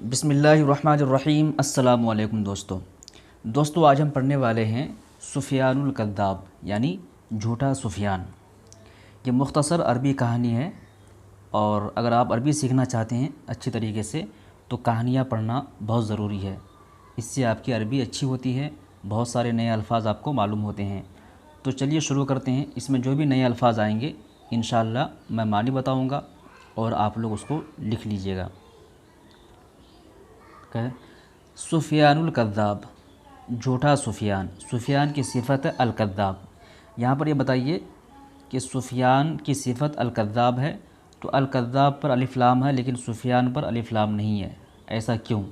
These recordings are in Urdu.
بسم اللہ الرحمن الرحیم۔ السلام علیکم دوستو آج ہم پڑھنے والے ہیں سفیان الکذاب یعنی جھوٹا سفیان۔ یہ مختصر عربی کہانی ہے، اور اگر آپ عربی سیکھنا چاہتے ہیں اچھی طریقے سے تو کہانیاں پڑھنا بہت ضروری ہے۔ اس سے آپ کی عربی اچھی ہوتی ہے، بہت سارے نئے الفاظ آپ کو معلوم ہوتے ہیں۔ تو چلیے شروع کرتے ہیں۔ اس میں جو بھی نئے الفاظ آئیں گے انشاءاللہ میں معنی بتاؤں گا اور آپ لوگ اس کو لکھ لیجئے گا۔ سفیان الکذاب، جھوٹا سفیان۔ سفیان کی صفت ہے الکذاب۔ یہاں پر یہ بتائیے کہ سفیان کی صفت الکذاب ہے، تو الکذاب پر الف لام ہے لیکن سفیان پر الف لام نہیں ہے، ایسا کیوں؟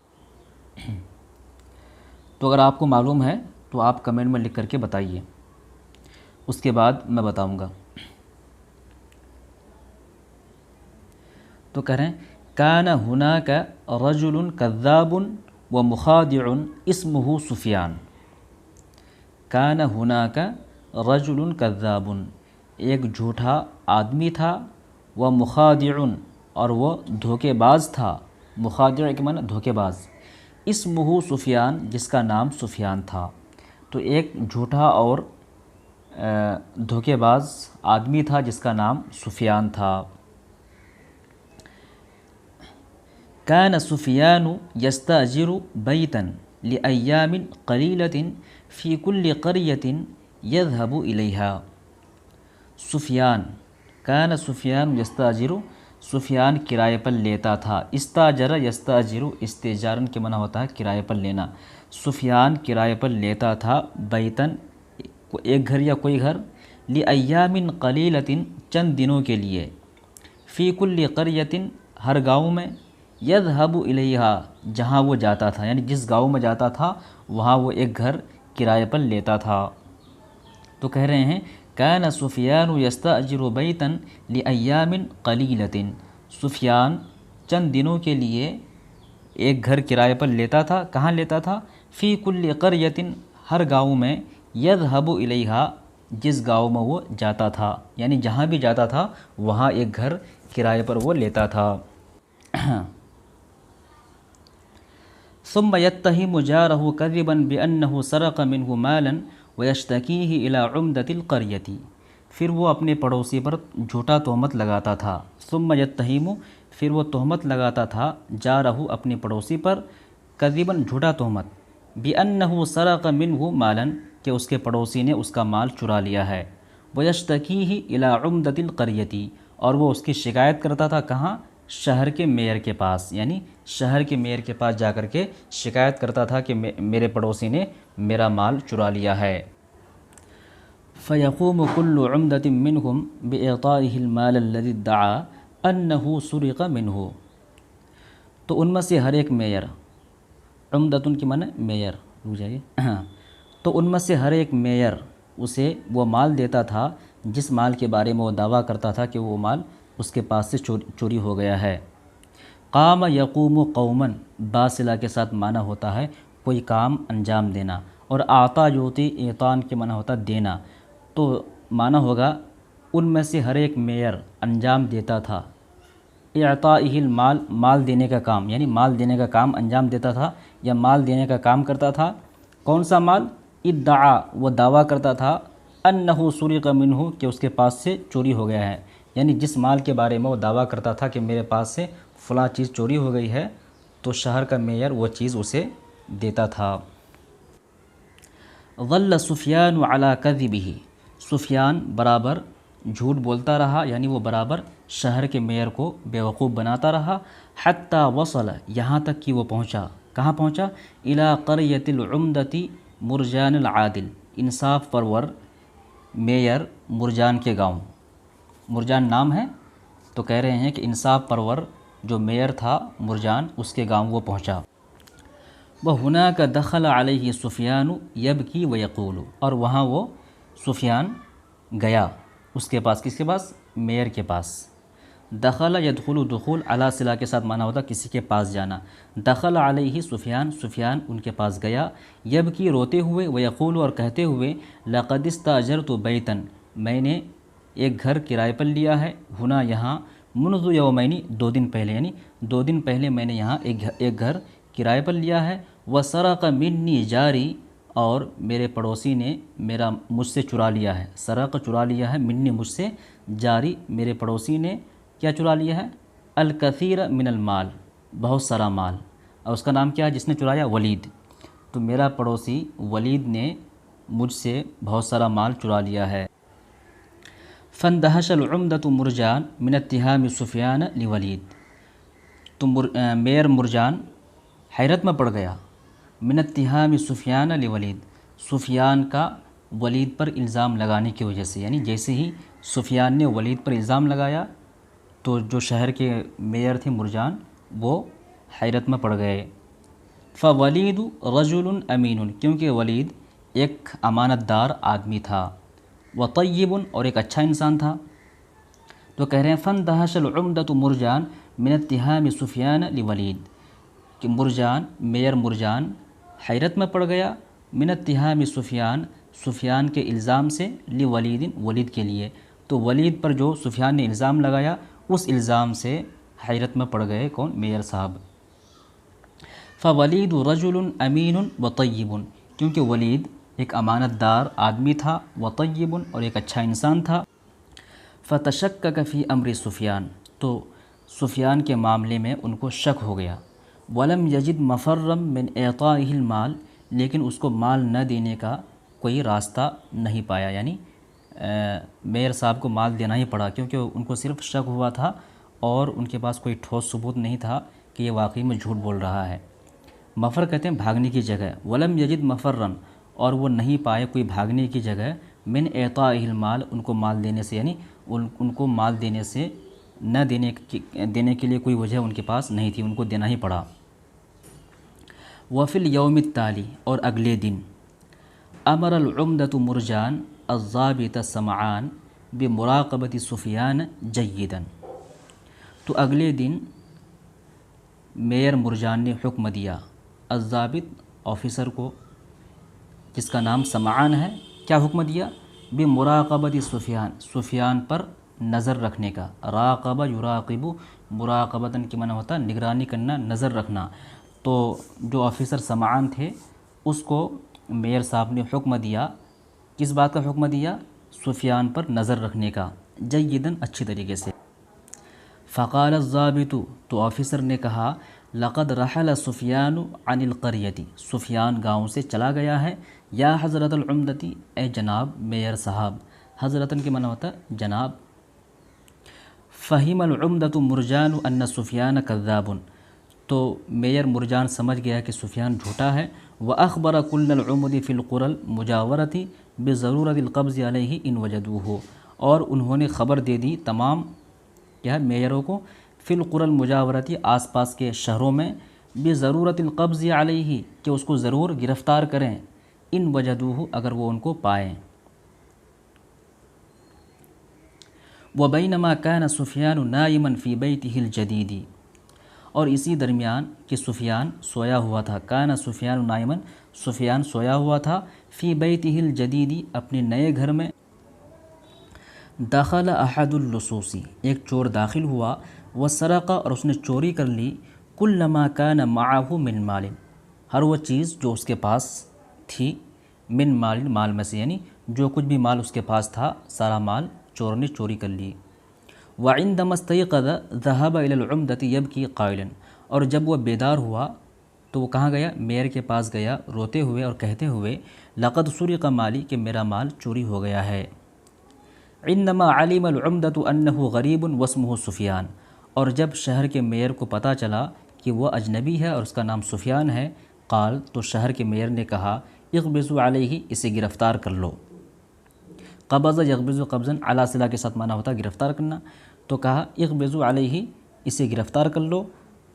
تو اگر آپ کو معلوم ہے تو آپ کمنٹ میں لکھ کر کے بتائیے، اس کے بعد میں بتاؤں گا۔ تو کہہ رہے ہیں کان ہناک رجل کذاب ومخادع اسمہ سفیان۔ کان ہناک رجل کذاب، ایک جھوٹا آدمی تھا، ومخادع اور وہ دھوکے باز تھا۔ مخادع کے معنی دھوکے باز۔ اسمہ سفیان، جس کا نام سفیان تھا۔ تو ایک جھوٹا اور دھوکے باز آدمی تھا جس کا نام سفیان تھا۔ كان سفيان يستأجر بيتا لأيام قليلة في كل قرية يذهب إليها۔ سفیان، كان سفیان یستاجر، سفیان کرائے پر لیتا تھا۔ استاجر یستاجر، استیجارن کے معنی ہوتا ہے کرائے پر لینا۔ سفیان کرائے پر لیتا تھا بیتن، ایک گھر یا کوئی گھر، لأیام قلیلۃ، چند دنوں کے لیے، فی کل قریۃ، ہر گاؤں میں، یذہب الیہا، جہاں وہ جاتا تھا، یعنی جس گاؤں میں جاتا تھا وہاں وہ ایک گھر کرائے پر لیتا تھا۔ تو کہہ رہے ہیں کان سفیان یستأجر بیتا لأیام قلیلۃ، سفیان چند دنوں کے لیے ایک گھر کرائے پر لیتا تھا۔ کہاں لیتا تھا؟ فی کل قریۃ، ہر گاؤں میں، یذہب الیہا، جس گاؤں میں وہ جاتا تھا، یعنی جہاں بھی جاتا تھا وہاں ایک گھر کرائے پر وہ لیتا تھا۔ ثم يتهم جاره كذبا بأنه سرق منه مالا ويشتكيه إلى عمدة القرية، پھر وہ اپنے پڑوسی پر جھوٹا تہمت لگاتا تھا۔ ثم يتهم، پھر وہ تہمت لگاتا تھا، جارہ، اپنے پڑوسی پر، کذبا، جھوٹا تہمت، بأنه سرق منه مالا، کہ اس کے پڑوسی نے اس کا مال چرا لیا ہے، ويشتكيه إلى عمدة القرية، اور وہ اس کی شکایت کرتا تھا کہاں؟ شہر کے میئر کے پاس، یعنی شہر کے میئر کے پاس جا کر کے شکایت کرتا تھا کہ میرے پڑوسی نے میرا مال چرا لیا ہے۔ فَيَقُومُ كُلُّ عُمْدَةٍ مِّنْهُمْ بِإِعْطَائِهِ الْمَالَ الَّذِي ادَّعَىٰ أَنَّهُ سُرِقَ مِنْهُ، تو ان میں سے ہر ایک میئر، عمدتن کی معنی میئر، رک جائیے، تو ان میں سے ہر ایک میئر اسے وہ مال دیتا تھا جس مال کے بارے میں وہ دعویٰ کرتا تھا کہ وہ مال اس کے پاس سے چوری ہو گیا ہے۔ قام یقوم قوما، باصلہ کے ساتھ معنی ہوتا ہے کوئی کام انجام دینا، اور آتا یوتی، اعطان کے معنی ہوتا دینا، تو معنی ہوگا ان میں سے ہر ایک میئر انجام دیتا تھا، اعطائہ المال، مال دینے کا کام، یعنی مال دینے کا کام انجام دیتا تھا یا مال دینے کا کام کرتا تھا۔ کون سا مال؟ ادعا، وہ دعویٰ کرتا تھا، انہ سرق منہ، کہ اس کے پاس سے چوری ہو گیا ہے، یعنی جس مال کے بارے میں وہ دعویٰ کرتا تھا کہ میرے پاس سے فلاں چیز چوری ہو گئی ہے، تو شہر کا میئر وہ چیز اسے دیتا تھا۔ ظل سفیان علی کذبہ، سفیان برابر جھوٹ بولتا رہا، یعنی وہ برابر شہر کے میئر کو بیوقوف بناتا رہا، حتی وصل، یہاں تک کہ وہ پہنچا، کہاں پہنچا؟ الی قریۃ العمدۃ مرجان العادل، انصاف پرور میئر مرجان کے گاؤں، مرجان نام ہے، تو کہہ رہے ہیں کہ انصاف پرور جو میئر تھا مرجان، اس کے گاؤں وہ پہنچا۔ وَهُنَاكَ دَخَلَ عَلَيْهِ سُفْيَانُ يَبْكِي وَيَقُولُ، اور وہاں وہ سفیان گیا اس کے پاس، کس کے پاس؟ میئر کے پاس۔ دخل یدخل، دخول علی صلہ کے ساتھ معنی ہوتا کسی کے پاس جانا۔ دخل علیہ سفیان، سفیان ان کے پاس گیا، یبکی، روتے ہوئے، ویقول، اور کہتے ہوئے، لقد استاجرت بیتا، میں نے ایک گھر کرائے پر لیا ہے، ہنا، یہاں، منذ یومین 2 دن پہلے، یعنی 2 دن پہلے میں نے یہاں ایک گھر کرائے پر لیا ہے، وسرق منی جاری، اور میرے پڑوسی نے مجھ سے چرا لیا ہے، سرق چرا لیا ہے، منی مجھ سے، جاری میرے پڑوسی نے کیا چرا لیا ہے، الکثیر من المال، بہت سارا مال، اور اس کا نام کیا ہے جس نے چرایا، ولید، تو میرا پڑوسی ولید نے مجھ سے بہت سارا مال چرا لیا ہے۔ فاندہش العمدۃ مرجان من اتہام سفیان لولید، تو میئر مرجان حیرت میں پڑ گیا، من اتہام سفیان لولید، سفیان کا ولید پر الزام لگانے کی وجہ سے، یعنی جیسے ہی سفیان نے ولید پر الزام لگایا تو جو شہر کے میئر تھے مرجان، وہ حیرت میں پڑ گئے۔ فولید رجل امین، کیونکہ ولید ایک امانت دار آدمی تھا، وطیب، اور ایک اچھا انسان تھا، تو کہہ رہے ہیں فاندہش العمدۃ مرجان من اتہام سفیان لولید، کہ مرجان، میئر مرجان حیرت میں پڑ گیا، من اتہام سفیان، سفیان کے الزام سے، لولید، ولید کے لیے، تو ولید پر جو سفیان نے الزام لگایا اس الزام سے حیرت میں پڑ گئے کون، میئر صاحب۔ فولید رجل امین وطیب، کیونکہ ولید ایک امانت دار آدمی تھا، وطیب، اور ایک اچھا انسان تھا۔ فتشکک فی امر سفیان، تو سفیان کے معاملے میں ان کو شک ہو گیا، ولم یجد مفرا من اعطائہ المال، لیکن اس کو مال نہ دینے کا کوئی راستہ نہیں پایا، یعنی میئر صاحب کو مال دینا ہی پڑا، کیونکہ ان کو صرف شک ہوا تھا اور ان کے پاس کوئی ٹھوس ثبوت نہیں تھا کہ یہ واقعی میں جھوٹ بول رہا ہے۔ مفر کہتے ہیں بھاگنے کی جگہ، ولم یجد مفرن، اور وہ نہیں پائے کوئی بھاگنے کی جگہ، من اعطائہ المال، ان کو مال دینے سے، یعنی ان کو مال دینے سے نہ دینے کے لیے کوئی وجہ ان کے پاس نہیں تھی، ان کو دینا ہی پڑا۔ وفی الیوم التالی، اور اگلے دن، امر العمدۃ مرجان الضابط سمعان بمراقبۃ سفیان جیدا، تو اگلے دن میئر مرجان نے حکم دیا الضابط آفیسر کو، جس کا نام سمعان ہے، کیا حکم دیا، بمراقبۃ سفیان، سفیان پر نظر رکھنے کا، راقبہ یراقب، مراقبتاً کی معنی ہوتا ہے نگرانی کرنا، نظر رکھنا، تو جو آفیسر سمعان تھے اس کو میئر صاحب نے حکم دیا، کس بات کا حکم دیا، سفیان پر نظر رکھنے کا، جیداً، اچھی طریقے سے۔ فقال الضابط، تو آفیسر نے کہا، لقد رحل سفیان عن القریۃ، سفیان گاؤں سے چلا گیا ہے، یا حضرت العمدتی، اے جناب میئر صاحب، حضرتاً کے معنی ہوتا ہے جناب۔ فہم العمدۃ مرجان ان سفیان کذاب، تو میئر مرجان سمجھ گیا کہ سفیان جھوٹا ہے، واخبر کل العمد فی القری المجاورۃ بضرورۃ القبض علیہ ان وجدوہ، اور انہوں نے خبر دے دی تمام کیا میئروں کو، فی القری المجاورۃ، آس پاس کے شہروں میں، بضرورت القبض علیہ، کہ اس کو ضرور گرفتار کریں، ان وجدوہ، اگر وہ ان کو پائیں۔ وبینما کان سفیان نائما فی بیتہ الجدید، اور اسی درمیان کہ سفیان سویا ہوا تھا، کان سفیان نائما، سفیان سویا ہوا تھا، فی بیتہ الجدید، اپنے نئے گھر میں، دخل احد اللصوص، ایک چور داخل ہوا، وسرق، اور اس نے چوری کر لی، کل ما کان معہ من مال، ہر وہ چیز جو اس کے پاس تھی، من مال، مال میں سے، یعنی جو کچھ بھی مال اس کے پاس تھا سارا مال چور نے چوری کر لی۔ وعندما استيقظ ذهب الى العمدة يبكي قائلا، اور جب وہ بیدار ہوا تو وہ کہاں گیا، میئر کے پاس گیا روتے ہوئے اور کہتے ہوئے، لقد سرق مالی، کہ میرا مال چوری ہو گیا ہے۔ عندما علم العمدة انه غریب واسمه سفیان، اور جب شہر کے میئر کو پتہ چلا کہ وہ اجنبی ہے اور اس کا نام سفیان ہے، قال، تو شہر کے میئر نے کہا، اقبضوا علیہ، اسے گرفتار کر لو۔ قبض یقبض قبضا، علی صلہ کے ساتھ معنی ہوتا ہے گرفتار کرنا، تو کہا اقبضوا علیہ، اسے گرفتار کر لو۔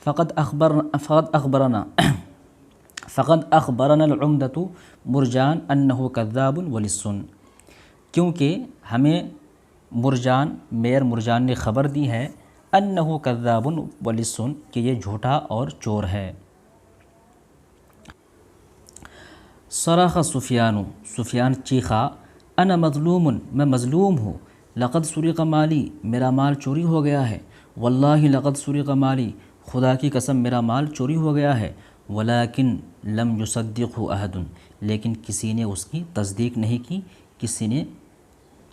فقد اخبرنا العمدۃ مرجان انہ کذاب ولص، کیونکہ ہمیں مرجان، میئر مرجان نے خبر دی ہے، انہ کذاب ولص، کہ یہ جھوٹا اور چور ہے۔ صرخ سفیان، سفیان چیخا، انا مظلوم، میں مظلوم ہوں، لقد سرق مالی، میرا مال چوری ہو گیا ہے، واللہ لقد سرق مالی، خدا کی قسم میرا مال چوری ہو گیا ہے، ولیکن لم یصدقہ احد، لیکن کسی نے اس کی تصدیق نہیں کی، کسی نے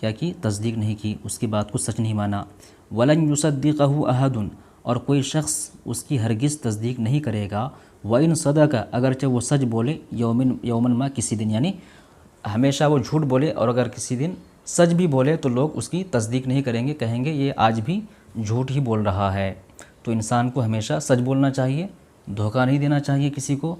کیا کی؟ تصدیق نہیں کی، اس کی بات کو سچ نہیں مانا۔ ولن یصدقہ احد، اور کوئی شخص اس کی ہرگز تصدیق نہیں کرے گا۔ وَإِن صدق، اگرچہ وہ سچ بولے، یومن ما، کسی دن، یعنی ہمیشہ وہ جھوٹ بولے اور اگر کسی دن سچ بھی بولے تو لوگ اس کی تصدیق نہیں کریں گے، کہیں گے یہ آج بھی جھوٹ ہی بول رہا ہے۔ تو انسان کو ہمیشہ سچ بولنا چاہیے، دھوکہ نہیں دینا چاہیے کسی کو،